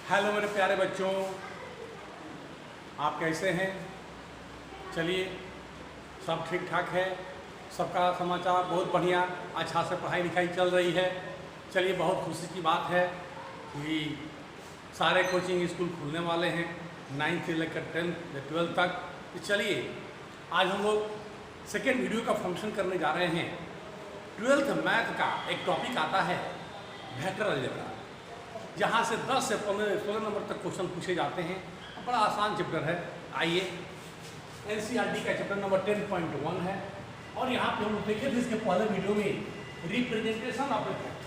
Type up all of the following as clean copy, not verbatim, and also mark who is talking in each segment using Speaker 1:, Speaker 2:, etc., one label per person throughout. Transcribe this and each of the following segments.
Speaker 1: Hello मेरे प्यारे बच्चों, आप कैसे हैं? चलिए, सब ठीक ठाक है। सबका समाचार बहुत बढ़िया, अच्छा से पढ़ाई लिखाई चल रही है। चलिए, बहुत खुशी की बात है कि सारे कोचिंग स्कूल खुलने वाले हैं 9th से लेकर 10th 12th तक। तो चलिए, आज हम लोग सेकेंड वीडियो का फंक्शन करने जा रहे हैं। 12th मैथ का एक टॉपिक आता है वेक्टर अलजेब्रा, जहाँ से 10 से 16 नंबर तक क्वेश्चन पूछे जाते हैं। बड़ा आसान चैप्टर है। आइए, एनसीईआरटी का चैप्टर नंबर 10.1 है। और यहाँ पे हम लोग देखे थे इसके पहले वीडियो में रिप्रेजेंटेशन ऑफ ए वेक्टर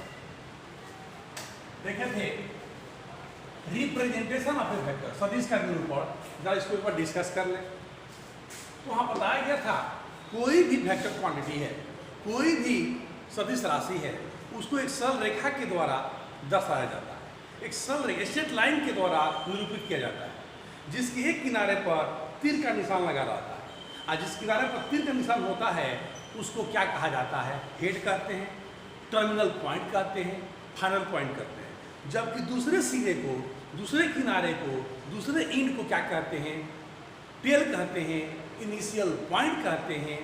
Speaker 1: देखे थे। रिप्रेजेंटेशन ऑफ ए वेक्टर, सदिश का निरूपण, जरा इसके ऊपर डिस्कस कर लें। तो वहाँ बताया गया था कोई भी वेक्टर क्वांटिटी है, कोई भी सदिश राशि है, उसको एक सरल रेखा के द्वारा दर्शाया जाता है। एक सरल रेखा स्ट्रेट लाइन के द्वारा निरूपित किया जाता है, जिसके एक किनारे पर तीर का निशान लगा रहता है। और जिस किनारे पर तीर का निशान होता है उसको क्या कहा जाता है? हेड कहते हैं, टर्मिनल पॉइंट कहते हैं, फाइनल पॉइंट कहते हैं। जबकि दूसरे सिरे को, दूसरे किनारे को, दूसरे एंड को क्या कहते हैं? टेल कहते हैं, इनिशियल पॉइंट कहते हैं,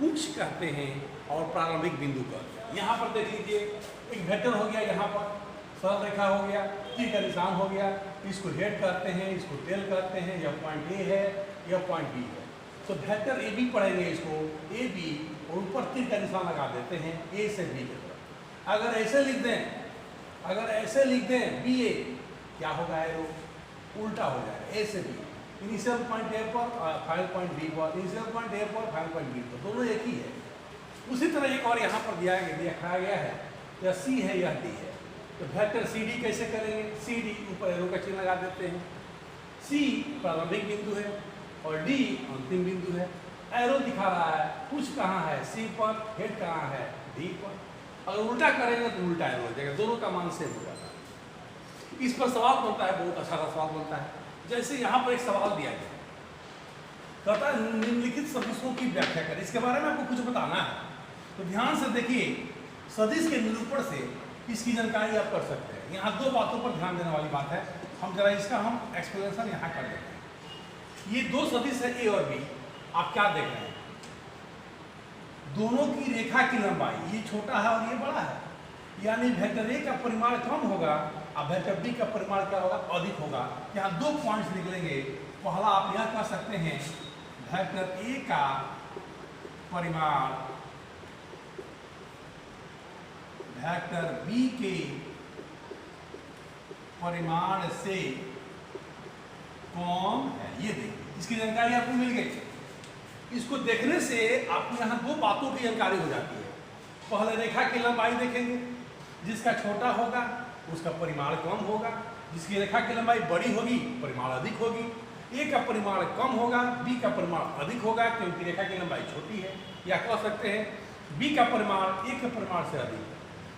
Speaker 1: उच्च कहते हैं और प्रारंभिक बिंदु कहते हैं। यहाँ पर देख लीजिए, एक वेक्टर हो गया, यहाँ पर सरल रेखा हो गया, तीर का निशान हो गया, इसको हेड कहते हैं, इसको टेल कहते हैं, यह पॉइंट ए है, यह पॉइंट बी है। तो वेक्टर ए बी पढ़ेंगे, इसको ए बी और ऊपर तीर का निशान लगा देते हैं ए से बी की तरफ। अगर ऐसे लिख दें बी ए, क्या होगा? एरो उल्टा हो जाएगा, ए से बी। इनिशियल पॉइंट ए पर, फाइनल पॉइंट बी पर, इनिशियल पॉइंट ए पर, फाइनल पॉइंट बी पर, दोनों एक ही है। उसी तरह एक और यहाँ पर दिखाया गया है, यह सी है, यह डी है। तो वेक्टर सी डी कैसे करेंगे? सी डी ऊपर एरो का चिन्ह लगा देते हैं। सी प्रारंभिक बिंदु है और डी अंतिम बिंदु है। एरो दिखा रहा है कुछ कहाँ है, सी पर, हेड कहाँ है, डी पर। अगर उल्टा करेंगे तो उल्टा एरो हो जाएगा, दोनों का मान सेम हो जाता है। इस पर सवाल बनता है, बहुत अच्छा सवाल बनता है। जैसे यहाँ पर एक सवाल दिया गया, कहता है निम्नलिखित सदिशों की व्याख्या करें। इसके बारे में आपको कुछ बताना है, तो ध्यान से देखिए। सदिश के निरूपण से इसकी जानकारी आप कर सकते हैं। यहाँ दो बातों पर ध्यान देने वाली बात है। हम जरा इसका एक्सप्लेनेशन यहाँ कर देते हैं। ये दो सदिश है ए और बी। आप क्या देख रहे हैं? दोनों की रेखा की लंबाई, ये छोटा है और ये बड़ा है, यानी वेक्टर ए का परिमाण कम होगा और वेक्टर बी का परिमाण क्या होगा? अधिक होगा। यहाँ दो पॉइंट्स निकलेंगे। पहला आप यह कह सकते हैं वेक्टर ए का परिमाण वेक्टर बी के परिमाण से कम है। ये देखिए, इसकी जानकारी आपको मिल गई। इसको देखने से आपको यहाँ दो बातों की जानकारी हो जाती है। पहले रेखा की लंबाई देखेंगे, जिसका छोटा होगा उसका परिमाण कम होगा, जिसकी रेखा की लंबाई बड़ी होगी परिमाण अधिक होगी। ए का परिमाण कम होगा, बी का परिमाण अधिक होगा, क्योंकि रेखा की लंबाई छोटी है। या कह सकते हैं बी का परिमाण ए के परिमाण से अधिक है।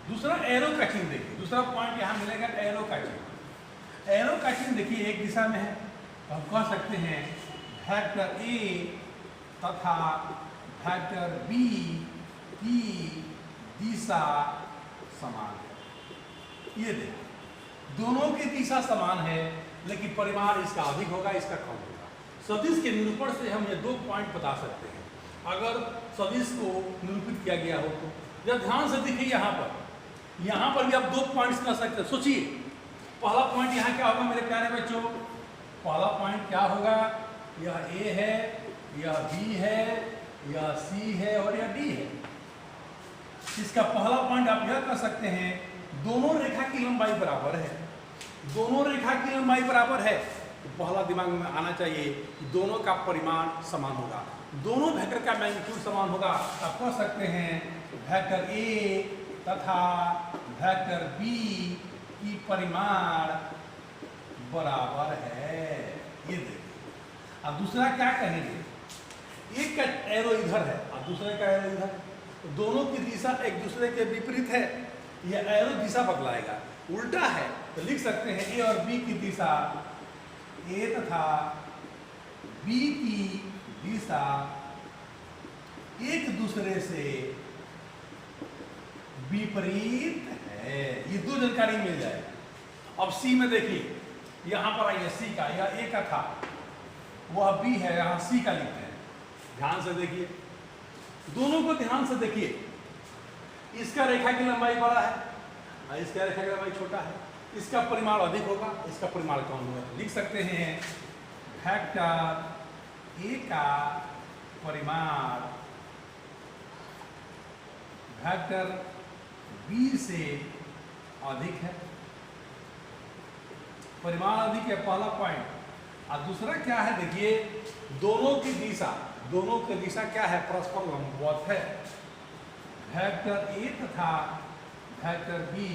Speaker 1: दूसरा एरो का चिन्ह देखिए, दूसरा पॉइंट यहाँ मिलेगा एरो का चिन्ह। एरो का चिन्ह देखिए एक दिशा में है, तो हम कह सकते हैं वेक्टर ए तथा वेक्टर बी की दिशा समान है। ये देखिए, दोनों की दिशा समान है, लेकिन परिमाण इसका अधिक होगा, इसका कम होगा। सदिश के निरूपण से हम ये दो पॉइंट बता सकते हैं। अगर सदिश को निरूपित किया गया हो तो जब ध्यान से देखिए, यहाँ पर भी आप दो पॉइंट्स कर सकते हैं। सोचिए, पहला पॉइंट यहाँ क्या होगा मेरे प्यारे बच्चों? पहला पॉइंट क्या होगा? यह ए है, यह बी है, यह सी है और यह डी है। इसका पहला पॉइंट आप यह कर सकते हैं, दोनों रेखा की लंबाई बराबर है। दोनों रेखा की लंबाई बराबर है तो पहला दिमाग में आना चाहिए कि दोनों का परिमाण समान होगा, दोनों वेक्टर का मैग्नीट्यूड समान होगा। आप कह सकते हैं वेक्टर ए तथा वेक्टर बी की परिमाण बराबर है। ये देखिए। अब दूसरा क्या कहेंगे? एक का एरो इधर है और दूसरे का एरो इधर, तो दोनों की दिशा एक दूसरे के विपरीत है। यह एरो दिशा बदलाएगा, उल्टा है, तो लिख सकते हैं ए और बी की दिशा, ए तथा बी की दिशा एक दूसरे से विपरीत है। ये दो जानकारी मिल जाए। अब सी में देखिए, यहाँ पर आइए सी का, यह ए का था, वह बी है, यहाँ सी का लिखते हैं। ध्यान से देखिए, दोनों को ध्यान से देखिए। इसका रेखा की लंबाई बड़ा है और इसका रेखा की लंबाई छोटा है। इसका परिमाण अधिक होगा, इसका परिमाण कम होगा। लिख सकते हैं वेक्टर ए का परिमाण वेक्टर बी से अधिक है। परिमाण अधिक है पहला पॉइंट। और दूसरा क्या है, देखिए दोनों की दिशा क्या है, परस्पर लंबवत है। वेक्टर ए तथा वेक्टर बी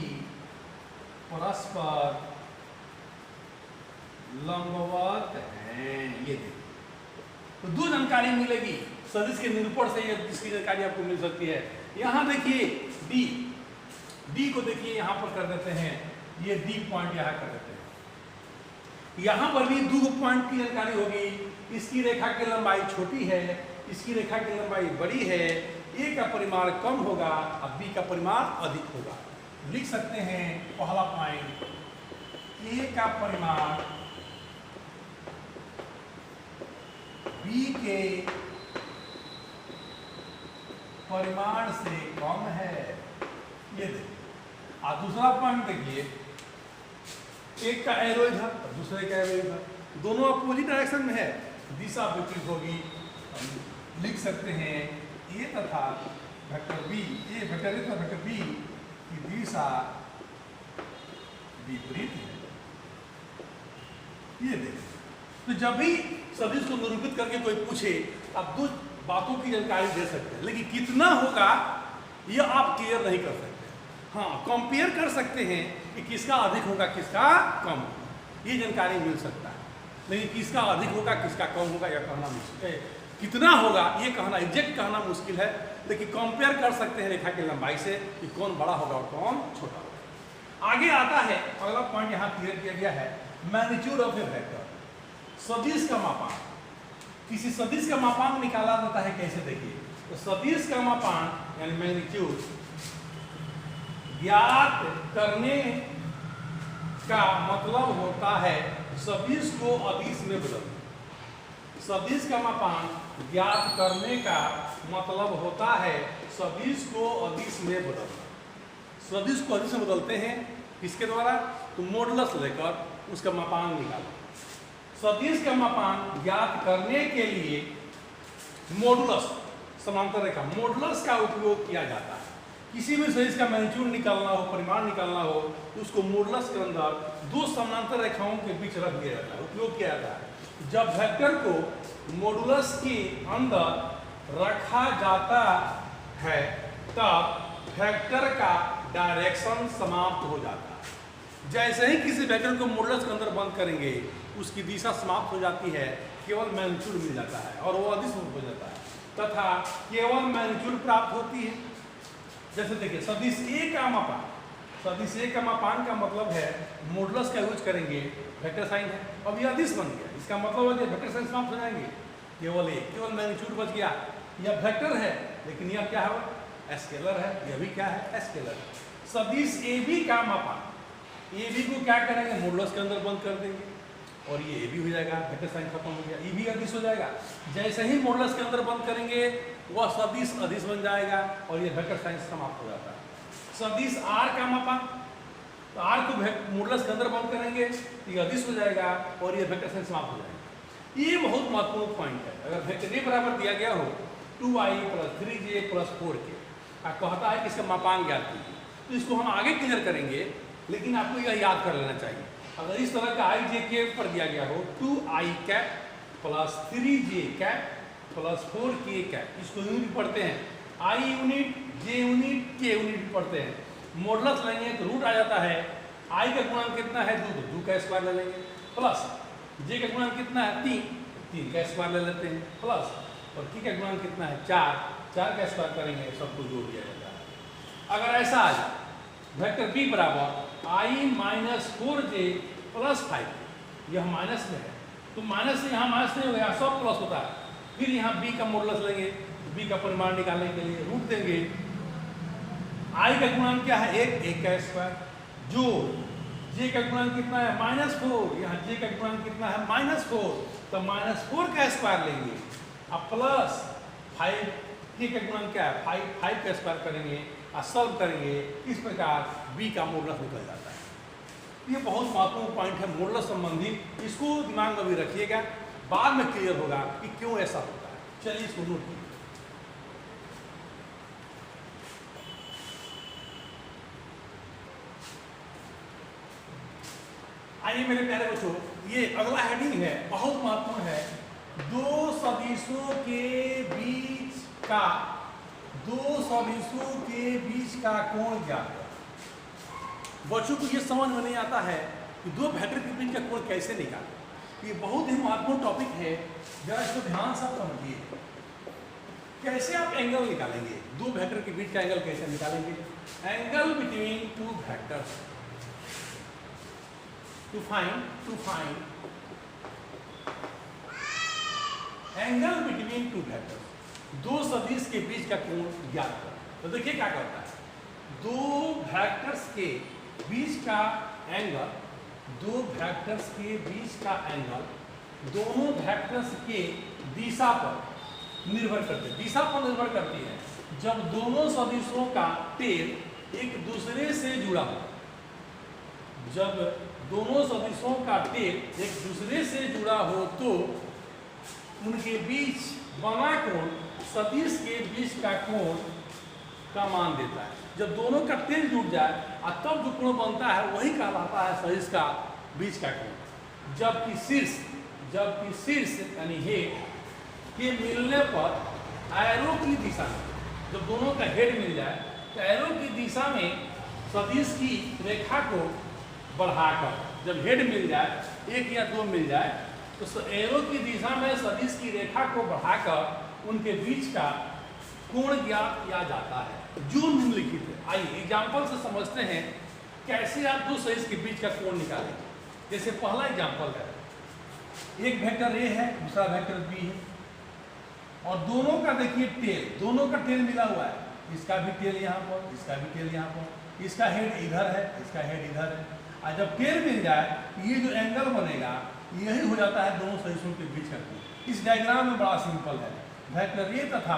Speaker 1: परस्पर लंबवत हैं। ये देखिए, तो दो जानकारी मिलेगी सदिश के निरूपण से, इसकी जानकारी आपको मिल सकती है। यहाँ देखिए डी को देखिए, यहाँ पर कर देते हैं, ये डी पॉइंट यहाँ कर देते हैं। यहाँ पर भी दो पॉइंट की जानकारी होगी। इसकी रेखा की लंबाई छोटी है, इसकी रेखा की लंबाई बड़ी है। ए का परिमाण कम होगा और बी का परिमाण अधिक होगा। लिख सकते हैं पहला पॉइंट, ए का परिमाण बी के परिमाण से कम है। ये देखिए। और दूसरा पॉइंट देखिए, एक का एरो इधर और दूसरे का एरो इधर, दोनों अपोजिट डायरेक्शन में है, दिशा विपरीत होगी। लिख सकते हैं ए तथा vector b, a vector a तथा वेक्टर बी की दिशा विपरीत है। ये देखिए, तो जब भी सदिश को निरूपित करके कोई पूछे, आप दो बातों की जानकारी दे सकते हैं, लेकिन कितना होगा यह आप क्लियर नहीं कर सकते। हाँ, कंपेयर कर सकते हैं कि किसका अधिक होगा किसका कम होगा, ये जानकारी मिल सकता है। लेकिन किसका अधिक होगा किसका कम होगा यह कहना मुश्किल है। कितना होगा ये कहना, एग्जैक्ट कहना मुश्किल है, लेकिन कंपेयर कर सकते हैं रेखा की लंबाई से कि कौन बड़ा होगा और कौन छोटा होगा। आगे आता है अगला पॉइंट, यहाँ क्लियर किया गया है, मैग्नीट्यूड ऑफ ए वेक्टर, सदिश का मापांक। किसी सदिश का मापांक निकाला जाता है कैसे, देखिए। तो सदिश का मापांक यानी मैग्नीट्यूड ज्ञात करने का मतलब होता है सदिश को अदिश में बदलना। सदिश का मापांक ज्ञात करने का मतलब होता है सदिश को अदिश में बदलना। सदिश को अदिश में बदलते हैं किसके द्वारा, तो मॉडुलस लेकर उसका मापांक निकालो। सदिश का मापांक ज्ञात करने के लिए मॉडुलस, समांतर रेखा, मॉडुलस का उपयोग किया जाता है। किसी भी सदिश का मैग्नीट्यूड निकालना हो, परिमाण निकालना हो, तो उसको मॉडुलस के अंदर दो समांतर रेखाओं के बीच रख दिया जाता है, उपयोग किया जाता है। जब वेक्टर को मॉडुलस के अंदर रखा जाता है तब वेक्टर का डायरेक्शन समाप्त हो जाता है। जैसे ही किसी वेक्टर को मॉडुलस के अंदर बंद करेंगे उसकी दिशा समाप्त हो जाती है, केवल मैग्नीट्यूड मिल जाता है और वो अदिश हो जाता है, तथा केवल मैग्नीट्यूड प्राप्त होती है। जैसे देखिए सदिश ए का मापांक, सदिश ए का मापांक का मतलब है मॉडुलस का यूज करेंगे, वेक्टर साइन है, अब यह अदिश बन गया, इसका मतलब है वेक्टर साइन समाप्त हो जाएंगे, केवल मैग्नीट्यूड बच गया। यह वेक्टर है लेकिन यह क्या है, स्केलर है, यह भी क्या है, स्केलर। सदिश ए बी का मापांक, ए बी को क्या करेंगे, मॉडुलस के अंदर बंद कर देंगे और ये ए बी हो जाएगा, वेक्टर साइन खत्म हो गया, ई भी अदिश हो जाएगा। जैसे ही मॉडुलस के अंदर बंद करेंगे वह सदिश अदिश बन जाएगा और ये वेक्टर साइन समाप्त हो जाता है। सदिश आर का मापांक, तो आर को मॉडुलस के अंदर बंद करेंगे ये अदिश हो जाएगा और ये वेक्टर साइन समाप्त हो जाएगा। ये बहुत महत्वपूर्ण पॉइंट है। अगर वेक्टर ए बराबर दिया गया हो 2i + 3j + 4k, कहता है कि इसका मापांक ज्ञात कीजिए, तो इसको हम आगे क्लियर करेंगे, लेकिन आपको यह याद कर लेना चाहिए। अगर इस तरह का i j k पर दिया गया हो 2i cap + 3j cap + 4k cap, इसको यूनिट पढ़ते हैं, i unit, j unit, k unit पढ़ते हैं। मॉडुलस लेंगे तो रूट आ जाता है, i का गुणांक कितना है 2, तो 2 का स्क्वायर ले लेंगे, प्लस j का गुणांक कितना है 3, 3 का स्क्वायर ले लेते हैं, प्लस और k का गुणांक कितना है 4, 4 का स्क्वायर करेंगे, सबको जोड़ दिया जाता है। अगर ऐसा आ जाए वेक्टर b बराबर i - 4j + 5, यह माइनस में है तो माइनस से यहाँ माइनस नहीं हो गया, सब प्लस होता है। फिर यहाँ b का मॉडुलस लेंगे, b का परिमाण निकालने के लिए रूट देंगे, i का गुणांक क्या है 1, 1 का स्क्वायर, जो जे का गुणन कितना है -4, यहाँ जे का गुणन कितना है -4, तो -4 का स्क्वायर लेंगे अब प्लस 5 के का गुणन क्या है 5 का स्क्वायर करेंगे और सॉल्व करेंगे। इस प्रकार बी का मॉडुलस निकल जाता है। ये बहुत महत्वपूर्ण पॉइंट है मॉडुलस संबंधी, इसको दिमाग में भी रखिएगा, बाद में क्लियर होगा कि क्यों ऐसा होता है। चलिए इसको नोट कीजिए। आइए मेरे प्यारे बच्चों, ये अगला हेडिंग है, बहुत महत्वपूर्ण है। दो सदिशों के बीच का कोण ज्ञात करें। बच्चों को ये समझ में नहीं आता है कि दो वेक्टर के बीच का कोण कैसे निकालें। ये बहुत ही महत्वपूर्ण टॉपिक है, जरा इसको ध्यान से समझिए। कैसे आप एंगल निकालेंगे, दो वेक्टर के बीच का एंगल कैसे निकालेंगे? Angle between two vectors to find angle between two vectors, दो सदिश के बीच का कोण ज्ञात करें। तो देखिए क्या करता है, दो वेक्टर्स के बीच का एंगल, दोनों वेक्टर्स के दिशा पर निर्भर करती है। जब दोनों सदिशों का टेल एक दूसरे से जुड़ा हो, जब दोनों सदिशों का टेल एक दूसरे से जुड़ा हो तो उनके बीच बना कोण सदिश के बीच का कोण का मान देता है। जब दोनों का टेल जुड़ जाए और तब जो कोण बनता है वही कहलाता है सदिश का बीच का कोण। जबकि शीर्ष यानी हेड के मिलने पर एरो की दिशा में, जब दोनों का हेड मिल जाए तो एरो की दिशा में सदिश की रेखा को बढ़ाकर, जब हेड मिल जाए, एक या दो मिल जाए, तो एरो की दिशा में सदिश की रेखा को बढ़ाकर उनके बीच का कोण ज्ञात किया जाता है, जो निम्नलिखित है। आइए एग्जाम्पल से समझते हैं कैसे आप दो सदिश के बीच का कोण निकालेंगे। जैसे पहला एग्जाम्पल है, एक वेक्टर ए है, दूसरा वेक्टर बी है, और दोनों का देखिए टेल, दोनों का टेल मिला हुआ है। इसका भी टेल यहाँ पर, इसका भी टेल यहाँ पर, इसका हेड इधर है, इसका हेड इधर है। और जब टेल मिल जाए, ये जो एंगल बनेगा यही हो जाता है दोनों सदिशों के बीच का कोण। इस डायग्राम में बड़ा सिंपल है, वेक्टर ए तथा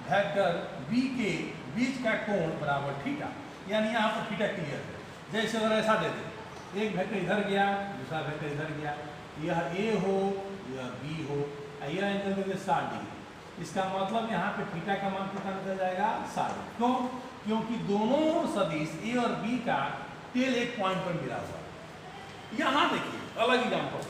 Speaker 1: वेक्टर बी के बीच का कोण बराबर थीटा, यानी यहाँ पर थीटा क्लियर है। जैसे अगर ऐसा दे दें, एक वेक्टर इधर गया, दूसरा वेक्टर इधर गया, यह ए हो यह बी हो, यह एंगल दे 60 डिग्री। इसका मतलब यहाँ पे थीटा का मान कितना निकल जाएगा 60। क्यों? क्योंकि दोनों सदिश ए और बी का टेल एक पॉइंट पर मिला हुआ है। यहाँ देखिए अलग एग्जाम्पल,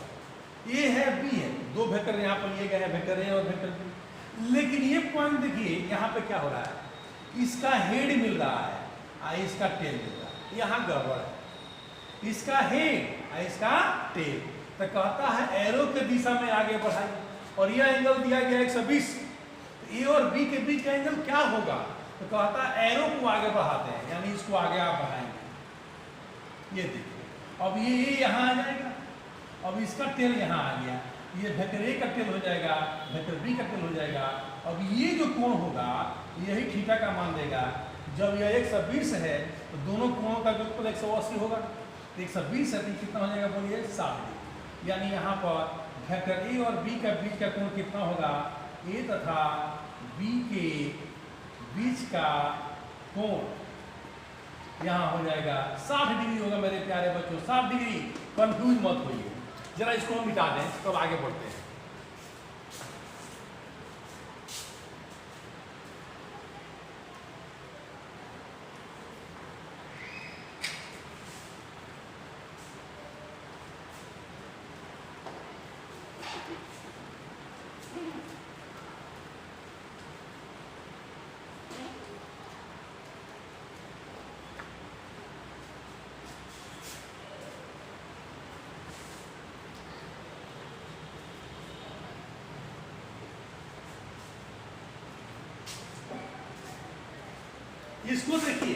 Speaker 1: ए है बी है, दो वेक्टर यहाँ पर लिए गए हैं, वेक्टर ए और वेक्टर बी। लेकिन ये पॉइंट देखिए यहाँ पे क्या हो रहा है, इसका हेड मिल रहा है और इसका टेल मिल रहा है, यहाँ गड़बड़ है। इसका हेड और इसका टेल, तो कहता है एरो के दिशा में आगे बढ़ाइए, और यह एंगल दिया गया 120, तो ए और बी के बीच का एंगल क्या होगा? तो कहता है एरो को आगे बढ़ाते हैं, यानी इसको आगे आप बढ़ाएंगे। ये देखिए, अब ये यहाँ आ जाएगा, अब इसका टेल यहाँ आ गया, ये वेक्टर ए का टेल हो जाएगा, वेक्टर बी का टेल हो जाएगा। अब ये जो कोण होगा यही थीटा का मान देगा। जब यह 120 है तो दोनों कोणों का योगफल 180 होगा, 120 है तो कितना हो जाएगा बोलिए 60 डिग्री। यानी यहाँ पर वेक्टर ए और बी का बीच का कोण कितना होगा, ए तथा बी के बीच का कोण यहाँ हो जाएगा 60 डिग्री होगा। मेरे प्यारे बच्चों 60 डिग्री, कंफ्यूज मत होइए। जरा इसको हम मिटा दें तब आगे बढ़ते हैं। इसको देखिए,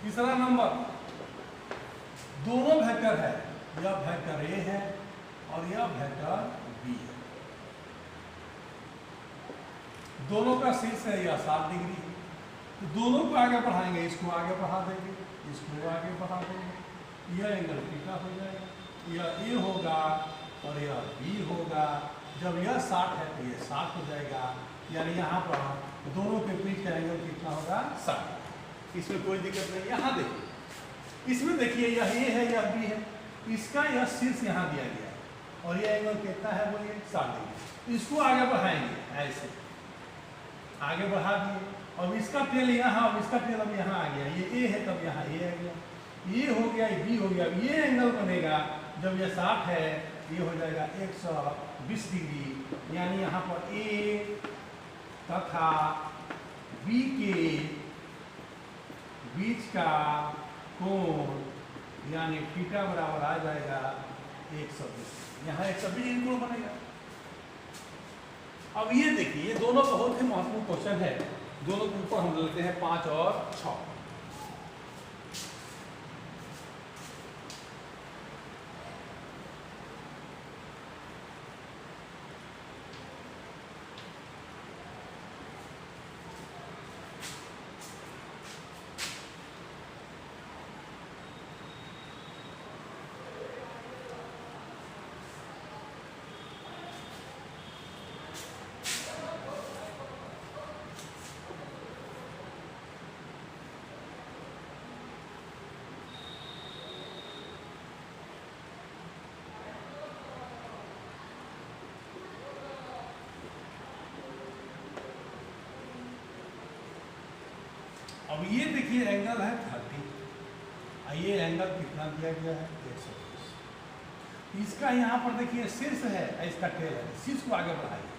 Speaker 1: तीसरा नंबर, दोनों वेक्टर है, यह वेक्टर ए है और यह वेक्टर बी है। दोनों का शीर्ष है यह 60 डिग्री है, तो दोनों को आगे बढ़ाएंगे, इसको आगे बढ़ा देंगे, इसको आगे बढ़ा देंगे, यह एंगल थीटा हो जाएगा, यह ए होगा और यह बी होगा। जब यह 60 है तो यह 60 हो जाएगा, यानी यहाँ पर दोनों के बीच का एंगल कितना होगा 60। इसमें कोई दिक्कत नहीं। यहाँ देखिए, इसमें देखिए यह ए है यह बी है, इसका यह शीर्ष यहाँ दिया गया है और यह एंगल कितना है बोलिए 60 डिग्री। इसको आगे बढ़ाएंगे, ऐसे आगे बढ़ा दिए। अब इसका टेल यहाँ, अब इसका टेल अब यहाँ आ गया, ये ए है तब यहाँ ए आ गया, ये हो गया, ये बी हो गया। अब ये एंगल बनेगा जब ये 60 है, ये हो जाएगा 120 डिग्री, यानी यहाँ पर ए तथा बी के बीच का कोण यानी थीटा बराबर आ जाएगा 120। यहाँ 120 डिग्री कोण बनेगा। अब ये देखिए, ये दोनों बहुत ही महत्वपूर्ण क्वेश्चन है। दोनों के ऊपर हम लेते हैं 5 और 6। अब ये देखिए एंगल है 30, ये एंगल कितना दिया गया है 120। इसका यहाँ पर देखिए शीर्ष है, इसका टेल है, शीर्ष को आगे बढ़ाइए।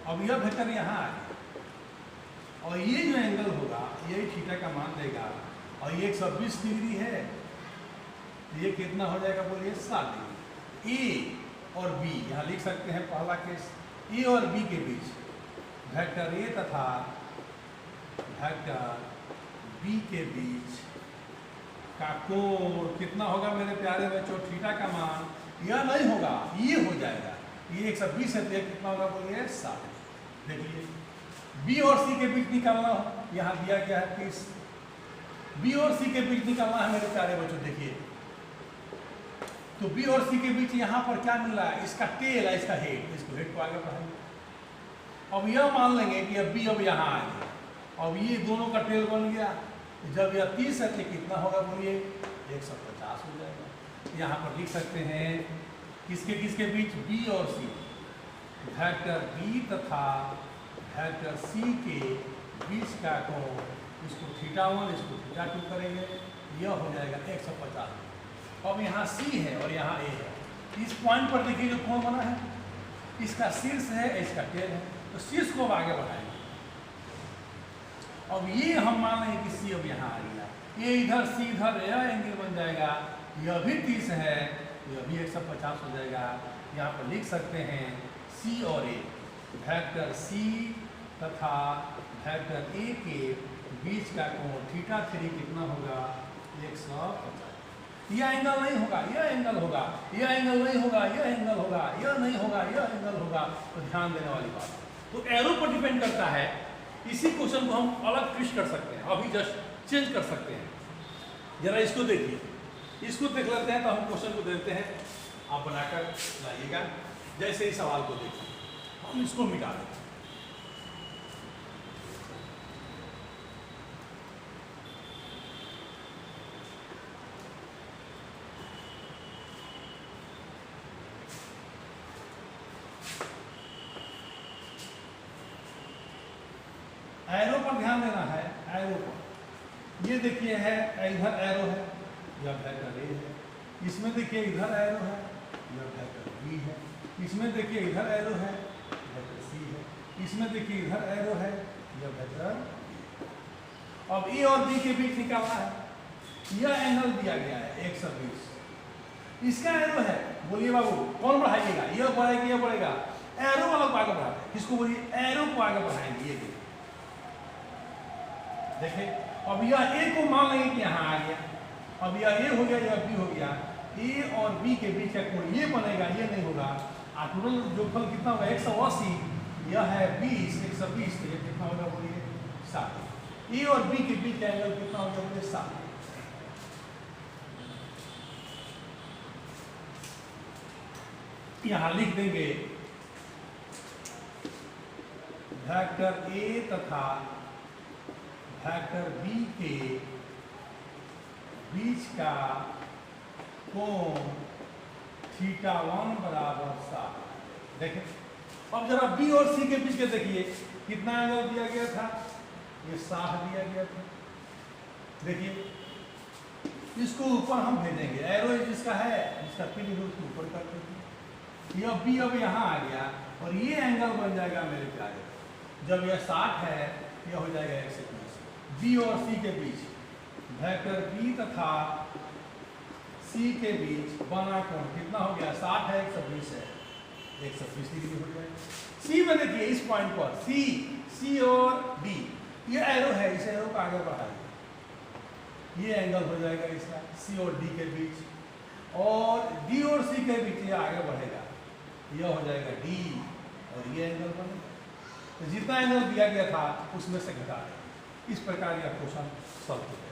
Speaker 1: अब यह वेक्टर यहाँ आ गया और ये जो एंगल होगा यही थीटा का मान देगा और ये 120 डिग्री है, ये कितना हो जाएगा बोलिए 60 डिग्री। ए और बी यहाँ लिख सकते हैं, पहला केस ए और बी के बीच वेक्टर ए तथा वेक्टर बी के बीच का कोण कितना होगा मेरे प्यारे बच्चों, थीटा का मान यह नहीं होगा, ये हो जाएगा। ये 120 है तो ये कितना होगा बोलिए 60। देखिए बी और सी के बीच निकालना हो, यहाँ दिया गया है 30। बी और सी के बीच निकालना है मेरे प्यारे बच्चों। देखिए तो बी और सी के बीच यहाँ पर क्या मिल रहा है, इसका टेल है, इसका हेड, इसको हेड को आगे बढ़ाएंगे। अब यह मान लेंगे कि अब बी अब यहाँ आ गया, अब ये दोनों का टेल बन गया। जब यह 30 है तो कितना होगा बोलिए 150 हो जाएगा। यहाँ पर लिख सकते हैं किसके किसके बीच, बी और सी, वेक्टर बी तथा वेक्टर सी के बीच का कोण, इसको θ1 इसको θ2 करेंगे, यह हो जाएगा 150। अब यहाँ सी है और यहाँ ए है। इस पॉइंट पर देखिए जो कोण बना है, इसका शीर्ष है, इसका टेल है, तो शीर्ष को अब आगे बढ़ाएंगे। अब ये हम मान लेंगे कि सी अब यहाँ आ गया, ये इधर सी इधर, यह एंगल बन जाएगा, यह भी 30 है, यह भी 150 हो जाएगा। यहाँ पर लिख सकते हैं सी और ए, वेक्टर सी तथा वेक्टर ए के बीच का कोण θ3 कितना होगा 150। यह एंगल नहीं होगा, यह एंगल होगा, यह एंगल नहीं होगा, यह एंगल होगा, यह नहीं होगा, यह एंगल होगा। तो ध्यान देने वाली बात, तो एरो पर डिपेंड करता है। इसी क्वेश्चन को हम अलग ट्विस्ट कर सकते हैं, अभी जस्ट चेंज कर सकते हैं। जरा इसको देखिए, इसको देख लेते हैं तो हम क्वेश्चन को देते हैं, आप बनाकर लाइएगा। जैसे ही सवाल को देखिए, हम इसको मिटा देते हैं। एरो पर ध्यान देना है, एरो पर ये देखिए है, इधर एरो है, यह वेक्टर ए है। इसमें देखिए इधर एरो है, यह वेक्टर बी है। इसमें देखिए इधर एरो है, वेक्टर सी है। इसमें देखिए इधर एरो है, यह वेक्टर। अब ए और बी के बीच निकालना है, यह एंगल दिया गया है 120। इसका एरो है, बोलिए बाबू कौन बढ़ाइएगा, यह बढ़ेगा यह बढ़ेगा, एरो वाला को आगे बढ़ाते हैं। किसको बोलिए, एरो को आगे बढ़ाएंगे। ये देखिए अब यह ए को मान लेंगे कि यहाँ आ गया, अब यह ए हो गया, यह बी हो गया। ए और बी के बीच का कोण ये बनेगा, ये नहीं होगा। टोटल जोगफल कितना होगा 180, यह है 20, 120, तो ये कितना होगा बोलिए 60। ए और बी के बीच का एंगल कितना होगा बोलिए 60। यहाँ लिख देंगे वेक्टर ए तथा वेक्टर बी के बीच का कोण θ1 बराबर 60। देखें अब जरा बी और सी के बीच के देखिए कितना एंगल दिया गया था, ये 60 दिया गया था। देखिए इसको ऊपर हम भेजेंगे, एरो जिसका है जिसका पिन उसको ऊपर कर देंगे। ये बी अब यहाँ आ गया और ये एंगल बन जाएगा मेरे प्यारे, जब यह 60 है यह हो जाएगा 120। बी और सी के बीच वेक्टर बी तथा सी के बीच बना कोण कितना हो गया, 60 है 120 है, 120 डिग्री हो जाएगा। सी में देखिए इस पॉइंट पर सी और डी, ये एरो है, इस एरो को आगे बढ़ाइए, ये एंगल हो जाएगा इसका सी और डी के बीच, और डी और सी के बीच ये आगे बढ़ेगा, यह हो जाएगा डी और ये एंगल बनेगा। तो जितना एंगल दिया गया था उसमें से घटा दें। इस प्रकार यह क्वेश्चन सॉल्व हो जाएगा।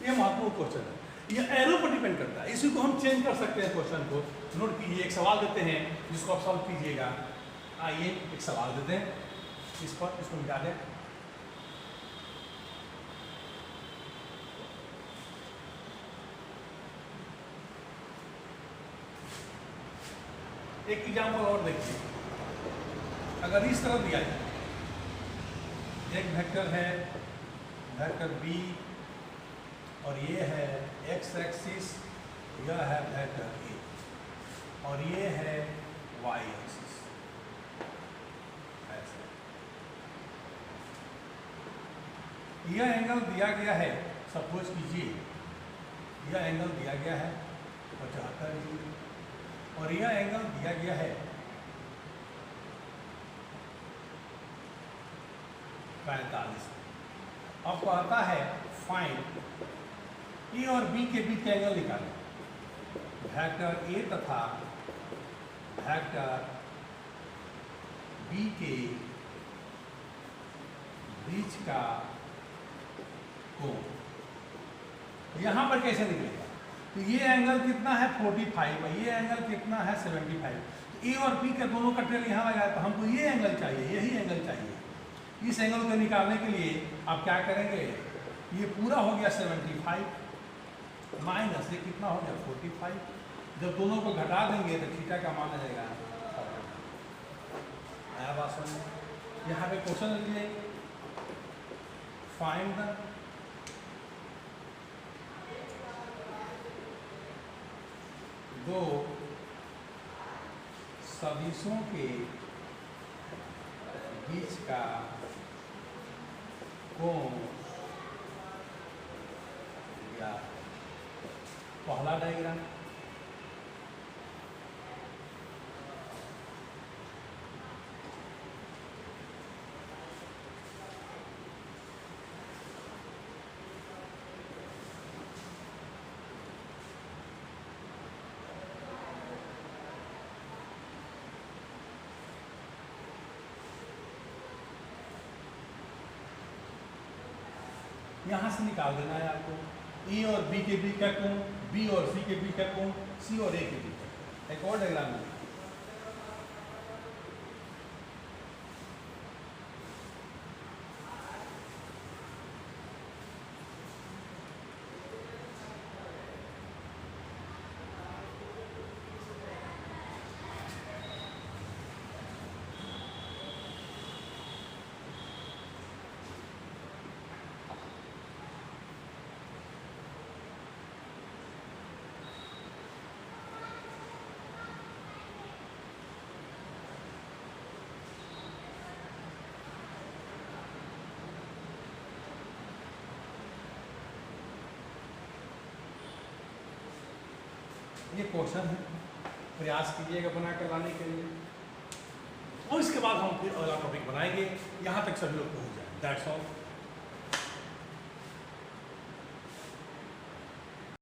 Speaker 1: ये महत्वपूर्ण क्वेश्चन है, ये एरो पर डिपेंड करता है, इसी को हम चेंज कर सकते हैं। क्वेश्चन को नोट कीजिए, एक सवाल देते हैं जिसको आप सॉल्व कीजिएगा। आइए एक सवाल देते हैं, इस पर इसको मिटा दें। एक एग्जाम्पल और देखिए, अगर इस तरह दिया जाए, एक वेक्टर है वेक्टर बी और ये है एक्स एक्सिस, यह है वेक्टर ए और ये है वाई एक्सिस। ऐसे यह एंगल दिया गया है, सपोज कीजिए यह एंगल दिया गया है 75 डिग्री और यह एंगल दिया गया है 45। आपको आता है फाइंड ए और बी के बीच एंगल निकालें। वेक्टर ए तथा वेक्टर बी के बीच का कोण यहाँ पर कैसे निकलेगा? तो ये एंगल कितना है 45 और ये एंगल कितना है 75। तो ए और बी के दोनों का टेल यहाँ लगाया, तो हमको ये एंगल चाहिए, यही एंगल चाहिए। इस एंगल को निकालने के लिए आप क्या करेंगे, ये पूरा हो गया 75 माइनस ये कितना हो गया 45। जब दोनों को घटा देंगे तो थीटा का मान आ जाएगा। आया बात समझ? यहाँ पे क्वेश्चन लिखिए, फाइंड द दो सदिशों के बीच का कोण या पहला डायग्राम। यहाँ से निकाल देना है आपको ए और बी के बीच का कोण, बी और सी के बीच का कोण, सी और ए के बीच का। एक और डायग्राम है, ये क्वेश्चन है, प्रयास कीजिएगा बना कर लाने के लिए, और इसके बाद हम फिर अगला टॉपिक बनाएंगे। यहाँ तक सभी लोग पहुँच जाए। That's all.